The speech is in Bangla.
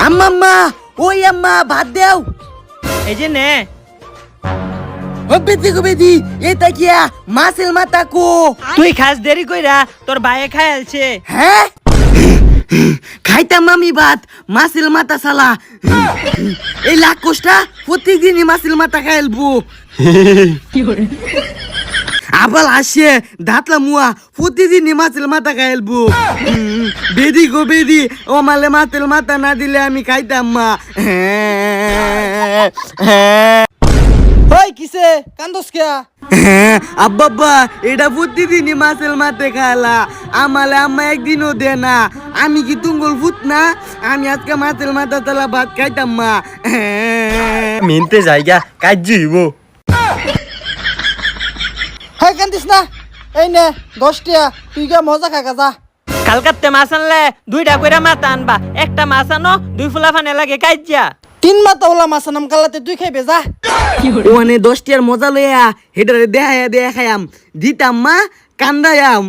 আম্মা ওই আম্মা ভাত দেও। এই যে নে। ও বেদি গো বেদি এটা কিয়া মাছের মাথা কো। তুই খাস দেরি কইরা তোর ভাইয়ে খাই আলছে। হ্যাঁ খাইতাম আমি ভাত মাছের মাথা সালা। এই লাখ কোষ্টা প্রত্যেকদিনই মাছের মাথা খাইলবো। আবার আসে দাঁতলা মুয়া প্রতিদিনই মাছের মাথা খাইলবো। বেদি গো বেদি ও মালে মাছের মাথা না দিলে আমি খাইতাম মা। ওই কিসে কান্দস কিয়া? আব্বা এটা প্রতিদিনই মাছের মাথা খালা আমালে আম্মা একদিনও দে না। আমি কি তুঙ্গল ভূত না? আমি আজকে মাছের মাথা তালা ভাত খাইতাম মা। মিনতে জায়গা কাজ জুইব। হ্যাঁ কান্দিস না, এই নে 10 টিয়া, তুই গা মজা খাগা যা। কালকাতে মাছ আনলে 2টা কইরা মাথা আনবা, একটা মাছ আনো 2 ফুলা ফানে লাগে কাইজা। 3 মাথা ওলা মাছ নাম কালাতে তুই খাইবে যা। ওখানে 10 টিয়ার মজা লইয়া হেটারে দেয়া খাইয়াম দিতাম মা কান্দায়াম।